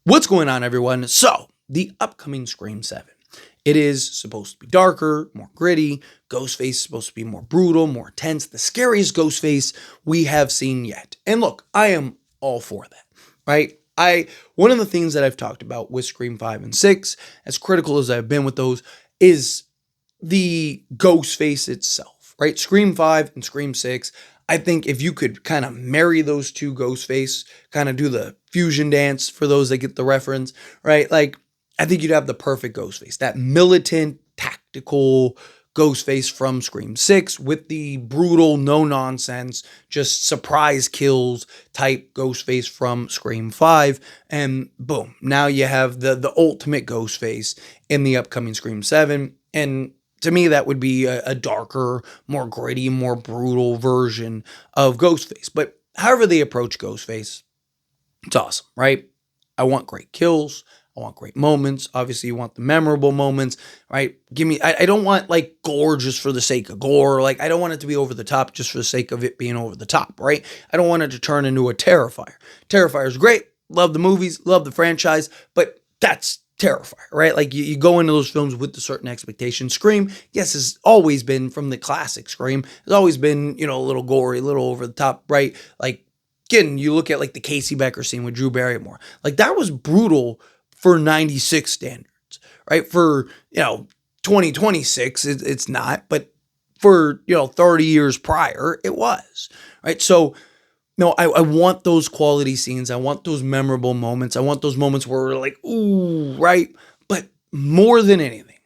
What's going on, everyone? So, the upcoming Scream 7. It is supposed to be darker, more gritty. Ghostface is supposed to be more brutal, more intense. The scariest Ghostface we have seen yet. And look, I am all for that, right? One of the things that I've talked about with Scream 5 and 6, as critical as I've been with those, is the Ghostface itself, right? Scream 5 and Scream 6, I think if you could kind of marry those two Ghostface, kind of do the fusion dance for those that get the reference, right? Like, I think you'd have the perfect Ghostface, that militant, tactical Ghostface from Scream 6 with the brutal, no nonsense, just surprise kills type Ghostface from Scream 5. And boom, now you have the ultimate Ghostface in the upcoming Scream 7. And to me, that would be a darker, more gritty, more brutal version of Ghostface. But however they approach Ghostface, it's awesome, right? I want great kills. I want great moments. Obviously, you want the memorable moments, right? I don't want like gore just for the sake of gore. Like, I don't want it to be over the top just for the sake of it being over the top, right? I don't want it to turn into a Terrifier. Terrifier is great. Love the movies, love the franchise, but that's Terrifier, right? Like you go into those films with a certain expectation. Scream, yes, has always been from the classic Scream. Has always been, a little gory, a little over the top, right? Like, again, you look at like the Casey Becker scene with Drew Barrymore. Like, that was brutal for 96 standards, right? For, 2026, it's not, but for, 30 years prior, it was, right? So, I want those quality scenes. I want those memorable moments. I want those moments where we're like, ooh, right? But more than anything,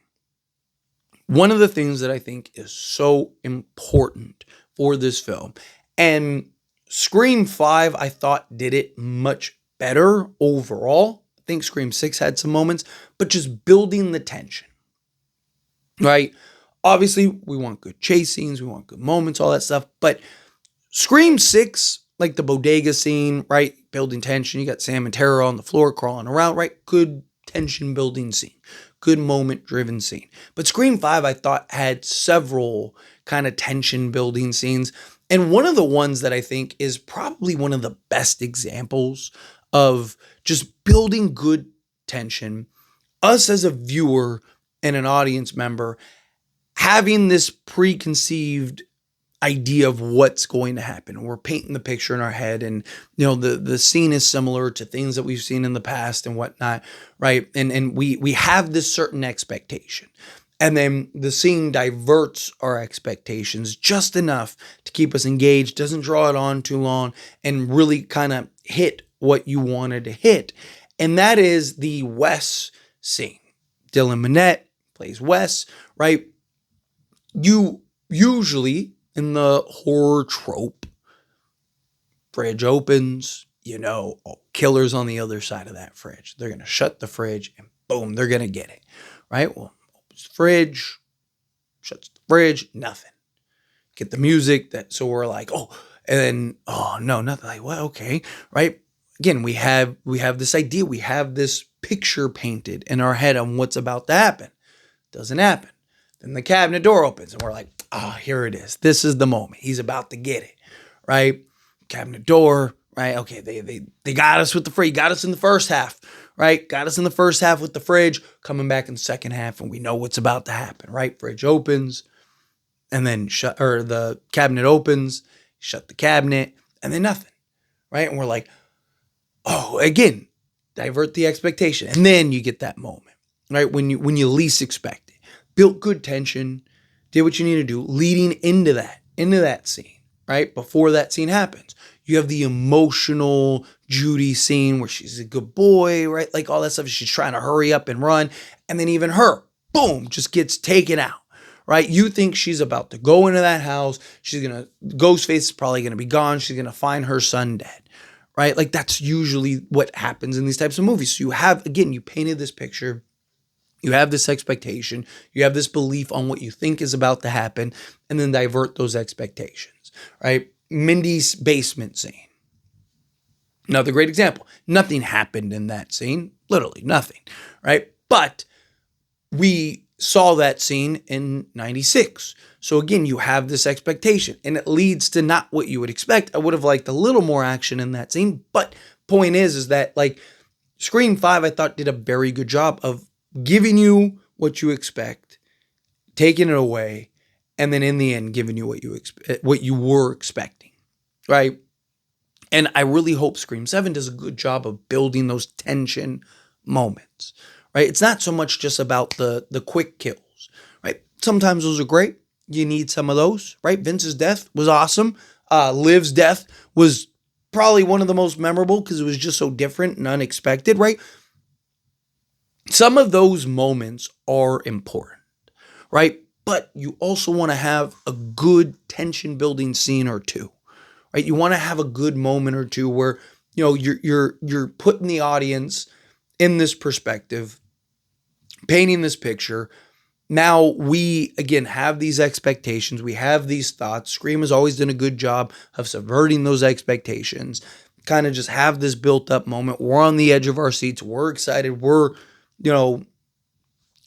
one of the things that I think is so important for this film, and Scream 5, I thought did it much better overall. I think Scream 6 had some moments, but just building the tension, right? Obviously, we want good chase scenes, we want good moments, all that stuff, but Scream 6, like the bodega scene, right? Building tension, you got Sam and Tara on the floor crawling around, right? Good tension building scene, good moment driven scene. But Scream 5, I thought, had several kind of tension building scenes. And one of the ones that I think is probably one of the best examples of just building good tension, us as a viewer and an audience member having this preconceived idea of what's going to happen. We're painting the picture in our head, and the scene is similar to things that we've seen in the past and whatnot, right? And we have this certain expectation. And then the scene diverts our expectations just enough to keep us engaged, doesn't draw it on too long, and really kind of hit what you wanted to hit. And that is the Wes scene. Dylan Minnette plays Wes, right? You usually, in the horror trope, fridge opens, killer's on the other side of that fridge. They're going to shut the fridge and boom, they're going to get it, right? Well, opens the fridge, shuts the fridge, nothing. Get the music, so we're like, oh, and then, oh, no, nothing. Like, well, okay, right? Again, we have this idea, we have this picture painted in our head on what's about to happen. Doesn't happen. Then the cabinet door opens and we're like, oh, here it is. This is the moment. He's about to get it, right? Cabinet door, right? Okay, they got us with the fridge. Got us in the first half, right? Got us in the first half with the fridge, coming back in the second half, and we know what's about to happen, right? Fridge opens, and then the cabinet opens, shut the cabinet, and then nothing, right? And we're like, oh, again, divert the expectation. And then you get that moment, right? When you least expect it. Built good tension, did what you need to do, leading into that scene, right? Before that scene happens. You have the emotional Judy scene where she's a good boy, right? Like all that stuff. She's trying to hurry up and run. And then even her, boom, just gets taken out, right? You think she's about to go into that house. Ghostface is probably going to be gone. She's going to find her son dead, right? Like that's usually what happens in these types of movies. So you painted this picture. You have this expectation, you have this belief on what you think is about to happen, and then divert those expectations, right? Mindy's basement scene. Another great example. Nothing happened in that scene, literally nothing, right? But we saw that scene in 96. So again, you have this expectation, and it leads to not what you would expect. I would have liked a little more action in that scene, but point is that like Scream 5, I thought, did a very good job of giving you what you expect, taking it away, and then in the end giving you what you were expecting, right? And I really hope Scream 7 does a good job of building those tension moments, right? It's not so much just about the quick kills, right? Sometimes those are great. You need some of those, right? Vince's death was awesome. Liv's death was probably one of the most memorable because it was just so different and unexpected, right? Some of those moments are important, right? But you also want to have a good tension building scene or two, right? You want to have a good moment or two where, you're putting the audience in this perspective, painting this picture. Now we again have these expectations, we have these thoughts. Scream has always done a good job of subverting those expectations. Kind of just have this built up moment. We're on the edge of our seats. We're excited. We're,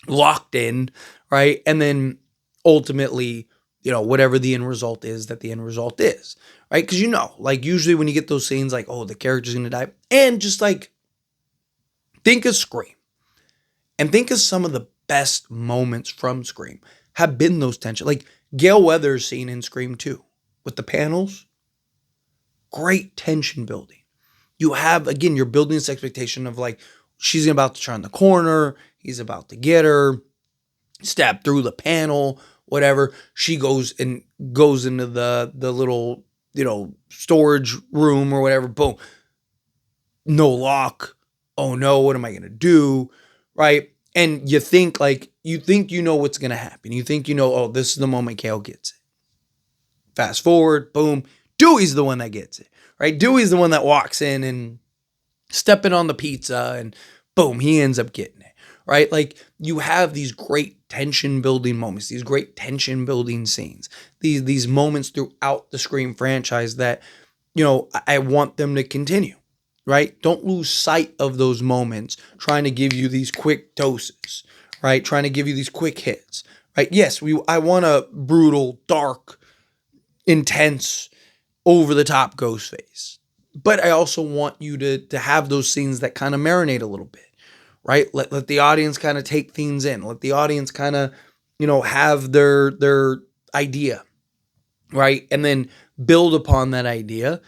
locked in, right? And then ultimately, whatever the end result is, that the end result is, right? Because like usually when you get those scenes, like, oh, the character's gonna die, and just like think of Scream and think of some of the best moments from Scream have been those tension, like Gale Weathers scene in Scream 2 with the panels, great tension building. You have, again, you're building this expectation of like, she's about to turn the corner, he's about to get her, stab through the panel, whatever. She goes into the little, storage room or whatever. Boom. No lock. Oh no, what am I gonna do? Right? And you think you know what's gonna happen. You think oh, this is the moment Kale gets it. Fast forward, boom. Dewey's the one that gets it. Right? Dewey's the one that walks in and stepping on the pizza, and boom, he ends up getting it. Right? Like, you have these great tension building moments, these great tension building scenes, these moments throughout the Scream franchise that, I want them to continue, right? Don't lose sight of those moments trying to give you these quick doses, right? Trying to give you these quick hits, right? Yes, I want a brutal, dark, intense, over the top Ghostface, but I also want you to have those scenes that kind of marinate a little bit, right? Let the audience kind of take things in. Let the audience kind of, have their idea, right? And then build upon that idea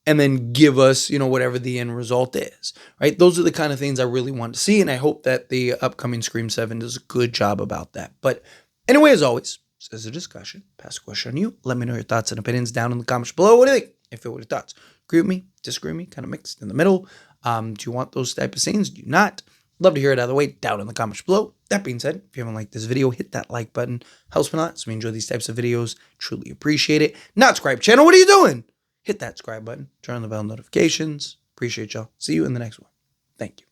and then give us, whatever the end result is, right? Those are the kind of things I really want to see, and I hope that the upcoming Scream 7 does a good job about that. But anyway, as always, this is a discussion. Pass a question on you. Let me know your thoughts and opinions down in the comments below. What do you think? If it were your thoughts, agree with me, disagree with me, kind of mixed in the middle. Do you want those type of scenes? Do you not? Love to hear it either way down in the comments below. That being said, if you haven't liked this video, hit that like button. Helps me a lot. So we enjoy these types of videos. Truly appreciate it. Not subscribe channel. What are you doing? Hit that subscribe button. Turn on the bell notifications. Appreciate y'all. See you in the next one. Thank you.